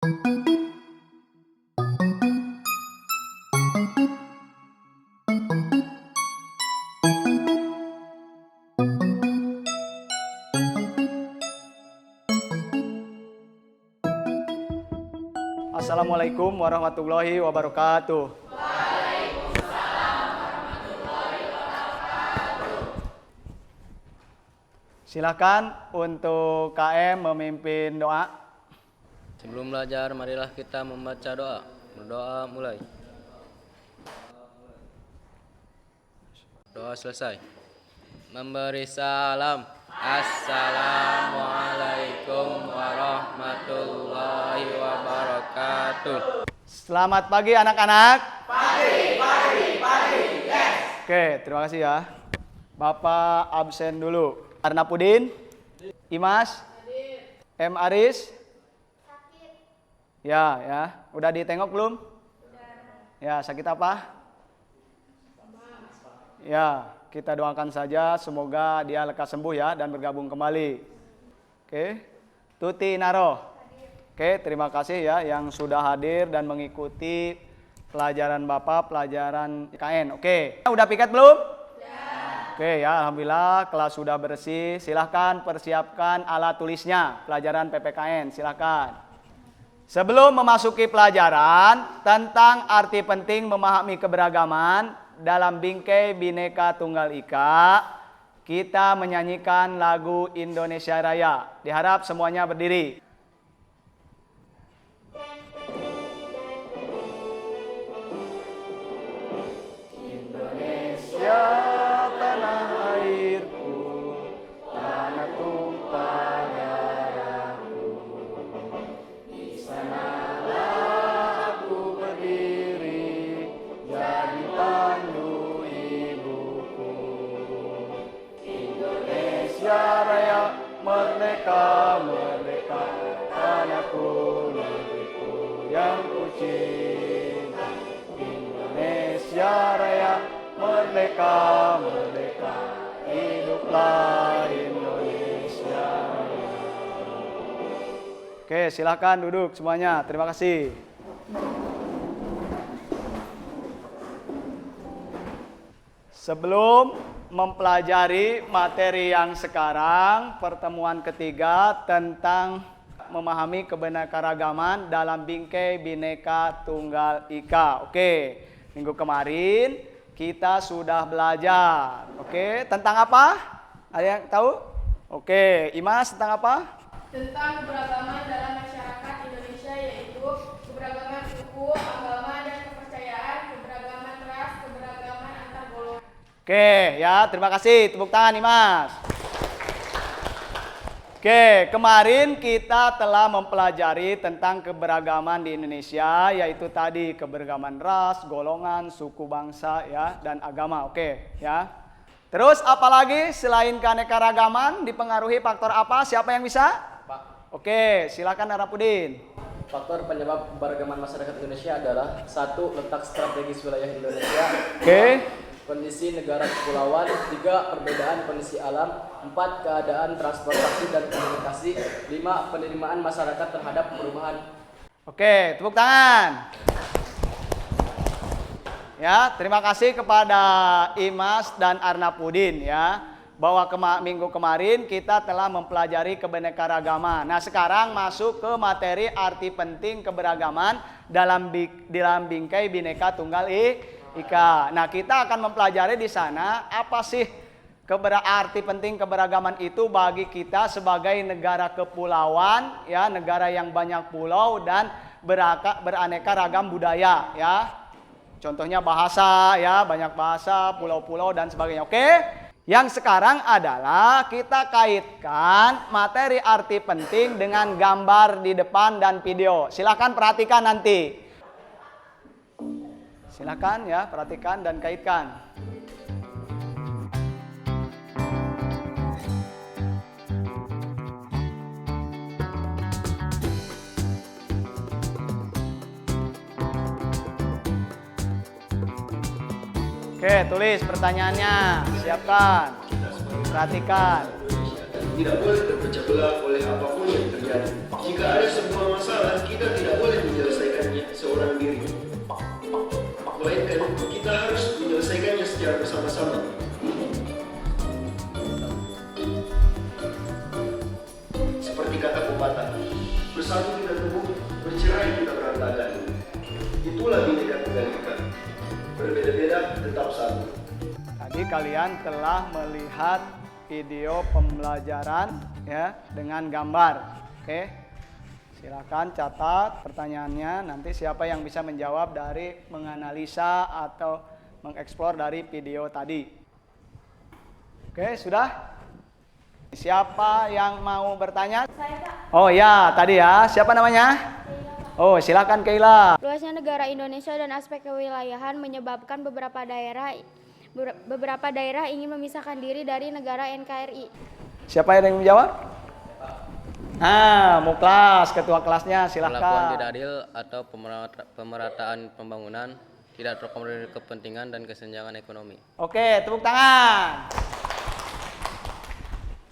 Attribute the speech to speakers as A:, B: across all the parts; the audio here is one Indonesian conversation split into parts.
A: Assalamualaikum warahmatullahi wabarakatuh. Silakan untuk KM memimpin doa.
B: Sebelum belajar, marilah kita membaca doa. Berdoa mulai. Doa selesai. Memberi salam. Assalamualaikum warahmatullahi wabarakatuh.
A: Selamat pagi anak-anak.
C: Pagi, yes.
A: Oke, terima kasih ya. Bapak absen dulu. Arnapudin, Imas, M. Aris,
D: Sakit.
A: ya, udah ditengok belum? Ya, sakit apa? Ya, kita doakan saja semoga dia lekas sembuh ya dan bergabung kembali. Oke, Tuti Naro. Oke, terima kasih ya yang sudah hadir dan mengikuti pelajaran Bapak, pelajaran KN. Oke, udah piket belum? Oke ya, alhamdulillah kelas sudah bersih. Silahkan persiapkan alat tulisnya, pelajaran PPKN, silahkan. Sebelum memasuki pelajaran tentang arti penting memahami keberagaman dalam bingkai Bhinneka Tunggal Ika, kita menyanyikan lagu Indonesia Raya. Diharap semuanya berdiri. Indonesia Raya, merdeka, merdeka, tanahku, negeriku yang kucinta. Indonesia Raya, merdeka, merdeka, hiduplah Indonesia Raya. Oke, silakan duduk semuanya. Terima kasih. Sebelum mempelajari materi yang sekarang, pertemuan ketiga tentang memahami kebenekaragaman dalam bingkai Bhinneka Tunggal Ika. Oke, minggu kemarin kita sudah belajar. Oke, tentang apa? Ada yang tahu? Oke, Imas tentang apa?
D: Tentang keberagaman dalam masyarakat Indonesia, yaitu keberagaman suku, agama, dan kepercayaan, keberagaman ras, keberagaman antar golongan.
A: Oke, ya, terima kasih. Tepuk tangan, Imas. Oke, kemarin kita telah mempelajari tentang keberagaman di Indonesia, yaitu tadi keberagaman ras, golongan, suku, bangsa, ya, dan agama. Oke, ya. Terus apalagi selain keanekaragaman dipengaruhi faktor apa? Siapa yang bisa?
B: Pak.
A: Oke, silakan Arapudin.
B: Faktor penyebab keberagaman masyarakat Indonesia adalah 1. Letak strategis wilayah Indonesia.
A: Oke.
B: Kondisi negara kepulauan. 3. Perbedaan kondisi alam. 4. Keadaan transportasi dan komunikasi. 5. Penerimaan masyarakat terhadap perubahan.
A: Oke, tepuk tangan. Ya, terima kasih kepada Imas dan Arnapudin ya, bahwa minggu kemarin kita telah mempelajari kebenekaragaman. Nah, sekarang masuk ke materi arti penting keberagaman dalam bingkai Bhinneka Tunggal Ika. Nah, kita akan mempelajari di sana apa sih arti penting keberagaman itu bagi kita sebagai negara kepulauan, ya, negara yang banyak pulau dan beraneka ragam budaya, ya. Contohnya bahasa, ya, banyak bahasa, pulau-pulau dan sebagainya. Oke? Yang sekarang adalah kita kaitkan materi arti penting dengan gambar di depan dan video. Silakan perhatikan nanti. Silakan ya, perhatikan dan kaitkan. Oke, tulis pertanyaannya. Siapkan. Perhatikan.
E: tidak boleh terpecah belah oleh apapun yang terjadi. Jika ada sebuah masalah, kita tidak boleh menyelesaikannya seorang diri, melainkan kita harus menyelesaikannya secara bersama-sama. Seperti kata pepatah, bersatu kita teguh, bercerai kita berantakan. Itulah Bhinneka Tunggal Ika. Berbeda-beda tetap satu.
A: Tadi kalian telah melihat video pembelajaran ya dengan gambar. Oke. Silakan catat pertanyaannya. Nanti siapa yang bisa menjawab dari menganalisa atau mengeksplor dari video tadi. Oke, sudah? Siapa yang mau bertanya?
D: Saya, Kak.
A: Oh ya, tadi ya. Siapa namanya? Oh, silakan Keila.
F: Luasnya negara Indonesia dan aspek kewilayahan menyebabkan beberapa daerah ingin memisahkan diri dari negara NKRI.
A: Siapa yang ingin menjawab? Muklas, ketua kelasnya,
G: Perlakuan
A: silakan.
G: tidak adil atau pemerataan pembangunan, tidak terakomodir kepentingan dan kesenjangan ekonomi.
A: Oke, tepuk tangan.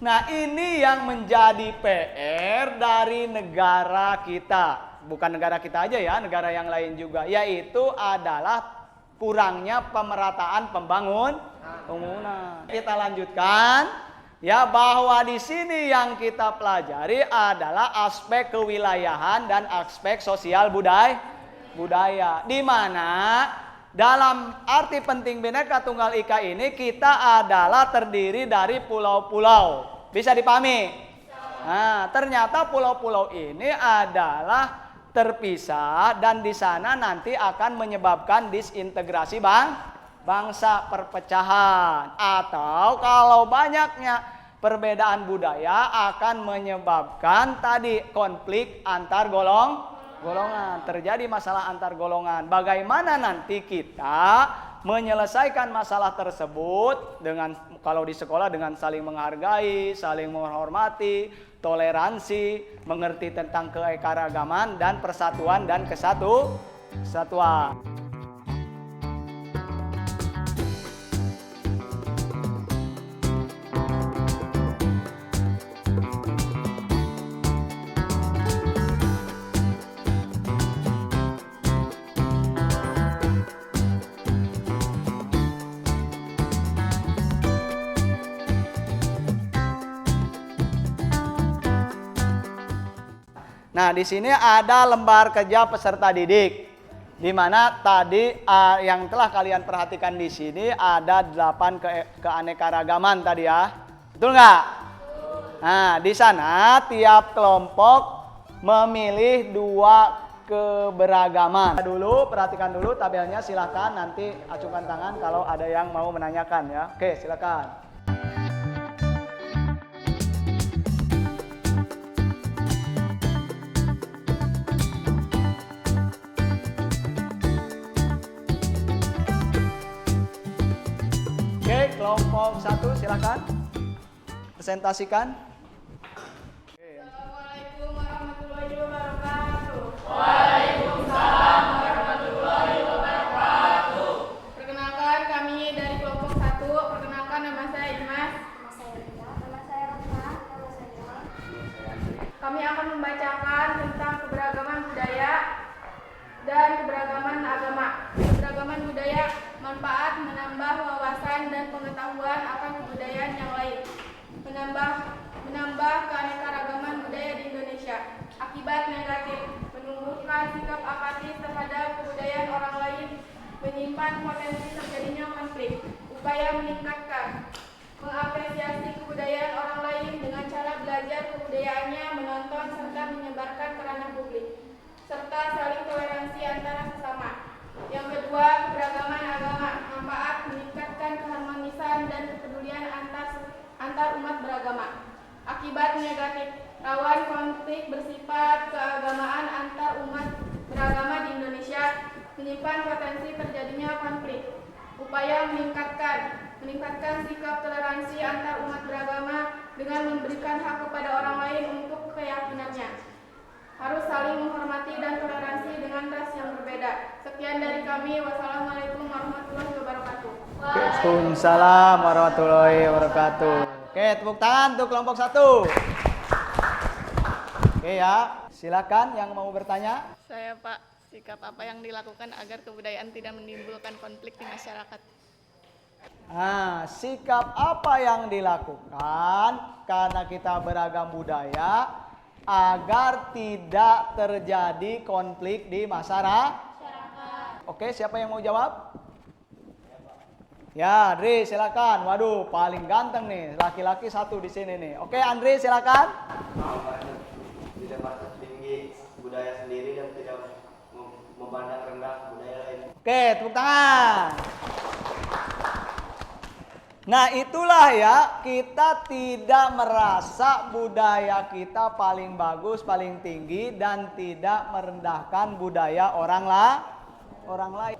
A: Nah, ini yang menjadi PR dari negara kita. Bukan negara kita aja ya, negara yang lain juga. Yaitu adalah kurangnya pemerataan pembangunan. Kita lanjutkan. Ya, bahwa di sini yang kita pelajari adalah aspek kewilayahan dan aspek sosial budaya. Di mana dalam arti penting Bhinneka Tunggal Ika ini kita adalah terdiri dari pulau-pulau. Bisa dipahami? Nah, ternyata pulau-pulau ini adalah terpisah dan di sana nanti akan menyebabkan disintegrasi bangsa, perpecahan, atau kalau banyaknya perbedaan budaya akan menyebabkan tadi konflik antar golongan, terjadi masalah antar golongan. Bagaimana nanti kita menyelesaikan masalah tersebut dengan, kalau di sekolah, dengan saling menghargai, saling menghormati, toleransi, mengerti tentang keanekaragaman dan persatuan dan kesatuan. Nah, di sini ada lembar kerja peserta didik, di mana tadi yang telah kalian perhatikan di sini ada 8 keanekaragaman tadi ya, betul nggak? Nah, di sana tiap kelompok memilih 2 keberagaman. Dulu perhatikan dulu tabelnya, silahkan nanti acungkan tangan kalau ada yang mau menanyakan ya. Oke, silakan. Oke, kelompok 1 silakan presentasikan.
D: Assalamualaikum warahmatullahi wabarakatuh.
C: Waalaikumsalam warahmatullahi wabarakatuh.
D: Perkenalkan, kami dari kelompok 1. Perkenalkan, nama saya Imas.
F: Nama saya Rita, nama saya Rahma, nama saya Nila.
D: Kami akan membacakan tentang keberagaman budaya dan keberagaman agama. Keberagaman budaya manfaat menambah wawasan dan pengetahuan akan kebudayaan yang lain. Menambah keanekaragaman budaya di Indonesia. Akibat negatif, menumbuhkan sikap apatis terhadap kebudayaan orang lain, menyimpan potensi terjadinya konflik. Upaya meningkatkan, mengapresiasi kebudayaan orang lain dengan cara belajar kebudayaannya, menonton serta menyebarkan ke ranah publik, serta saling toleransi antara sesama. Yang kedua, keberagaman agama, manfaat meningkatkan keharmonisan dan kepedulian antar umat beragama. Akibat negatif, rawan konflik bersifat keagamaan antar umat beragama di Indonesia, menyimpan potensi terjadinya konflik. Upaya meningkatkan sikap toleransi antar umat beragama dengan memberikan hak kepada orang lain untuk keyakinannya. Harus saling menghormati dan toleransi dengan ras yang berbeda. Sekian dari kami. Wassalamualaikum warahmatullahi wabarakatuh.
A: Waalaikumsalam warahmatullahi wabarakatuh. Oke, tepuk tangan untuk kelompok 1. Oke ya, silakan yang mau bertanya.
H: Saya Pak, sikap apa yang dilakukan agar kebudayaan tidak menimbulkan konflik di masyarakat?
A: Nah, sikap apa yang dilakukan karena kita beragam budaya agar tidak terjadi konflik di masyarakat? Oke, siapa yang mau jawab? Ya, Andri silakan. Waduh, paling ganteng nih, laki-laki 1 di sini nih. Oke, Andri silakan.
I: Tidak merasa tinggi budaya sendiri dan tidak memandang rendah budaya lain.
A: Oke, tepuk tangan. Nah, itulah ya, kita tidak merasa budaya kita paling bagus, paling tinggi dan tidak merendahkan budaya orang lain.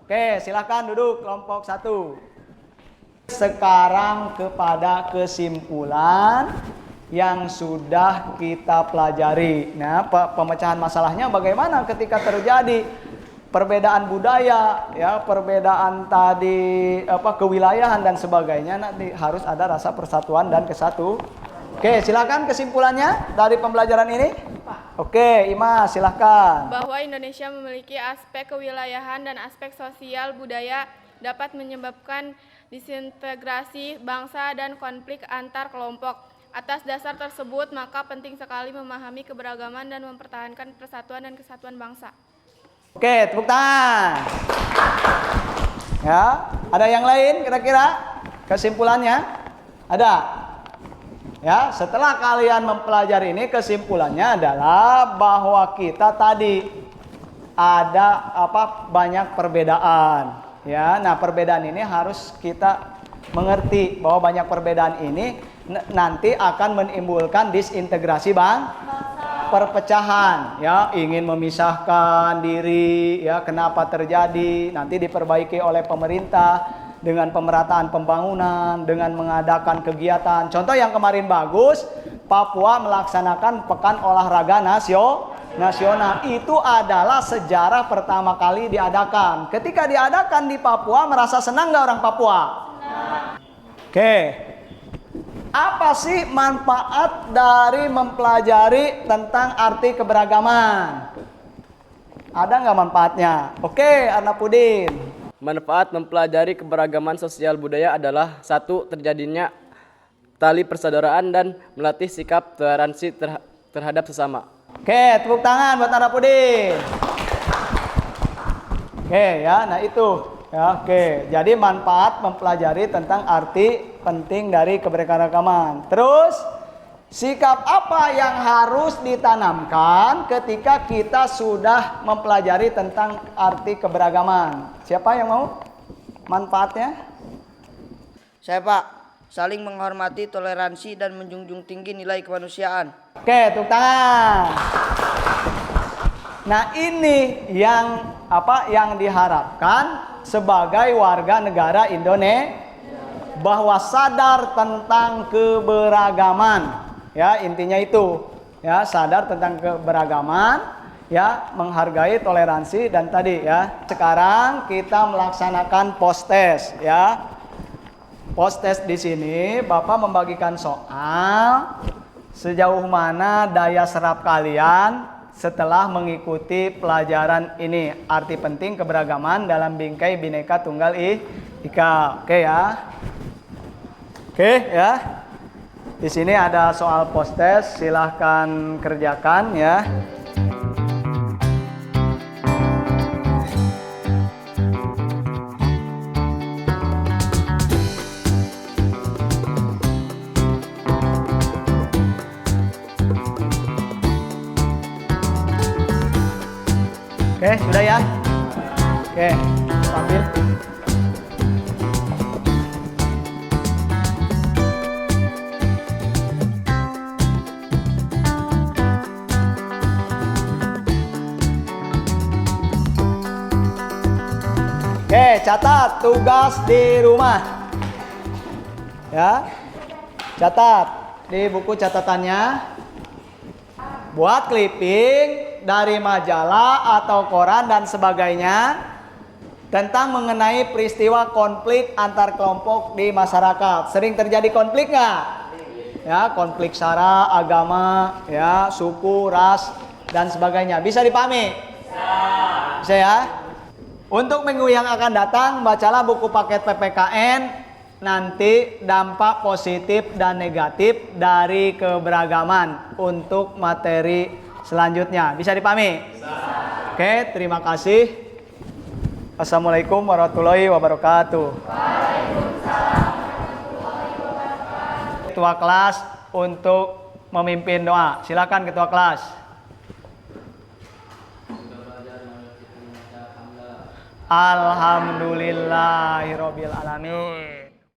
A: Oke, silakan duduk kelompok 1. Sekarang kepada kesimpulan yang sudah kita pelajari. Nah, pemecahan masalahnya bagaimana ketika terjadi perbedaan budaya, ya, perbedaan tadi kewilayahan dan sebagainya, nanti harus ada rasa persatuan dan kesatu. Oke, silakan kesimpulannya dari pembelajaran ini. Oke, Ima, silakan.
D: Bahwa Indonesia memiliki aspek kewilayahan dan aspek sosial budaya dapat menyebabkan disintegrasi bangsa dan konflik antar kelompok. Atas dasar tersebut, maka penting sekali memahami keberagaman dan mempertahankan persatuan dan kesatuan bangsa.
A: Oke, tepuk tangan. Ya, ada yang lain kira-kira kesimpulannya? Ada? Ya, setelah kalian mempelajari ini, kesimpulannya adalah bahwa kita tadi ada banyak perbedaan. Ya, nah perbedaan ini harus kita mengerti bahwa banyak perbedaan ini nanti akan menimbulkan disintegrasi perpecahan, ya, ingin memisahkan diri, ya, kenapa terjadi, nanti diperbaiki oleh pemerintah dengan pemerataan pembangunan, dengan mengadakan kegiatan. Contoh yang kemarin bagus, Papua melaksanakan Pekan Olahraga Nasional. Itu adalah sejarah pertama kali diadakan. Ketika diadakan di Papua, merasa senang nggak orang Papua? Oke. Apa sih manfaat dari mempelajari tentang arti keberagaman? Ada nggak manfaatnya? Oke, Arnapudin.
B: Manfaat mempelajari keberagaman sosial budaya adalah 1. Terjadinya tali persaudaraan dan melatih sikap toleransi terhadap sesama.
A: Oke, tepuk tangan buat Arnapudin. Oke ya, nah itu ya, oke. Jadi manfaat mempelajari tentang arti penting dari keberagaman. Terus sikap apa yang harus ditanamkan ketika kita sudah mempelajari tentang arti keberagaman? Siapa yang mau manfaatnya?
J: Saya Pak, saling menghormati, toleransi dan menjunjung tinggi nilai kemanusiaan.
A: Oke, tepuk tangan. Nah, ini yang diharapkan sebagai warga negara Indonesia, bahwa sadar tentang keberagaman. Ya, intinya itu. Ya, sadar tentang keberagaman, ya, menghargai toleransi dan tadi ya. Sekarang kita melaksanakan post test, ya. Post test di sini Bapak membagikan soal sejauh mana daya serap kalian setelah mengikuti pelajaran ini, arti penting keberagaman dalam bingkai Bhinneka Tunggal Ika. Oke ya. Oke ya. Di sini ada soal post test, silahkan kerjakan ya. Oke, sudah ya? Oke, ambil. Oke, catat tugas di rumah. Ya. Catat di buku catatannya. Buat clipping dari majalah atau koran dan sebagainya. tentang mengenai peristiwa konflik antar kelompok di masyarakat. Sering terjadi konflik nggak? Ya, konflik sara, agama, ya, suku, ras, dan sebagainya. Bisa dipahami? Bisa ya? Untuk minggu yang akan datang, bacalah buku paket PPKN. Nanti dampak positif dan negatif dari keberagaman untuk materi selanjutnya. Bisa dipahami? Bisa. Oke, terima kasih. Assalamualaikum warahmatullahi wabarakatuh. Waalaikumsalam warahmatullahi wabarakatuh. Ketua kelas untuk memimpin doa. Silakan ketua kelas. Alhamdulillahirabbil alamin.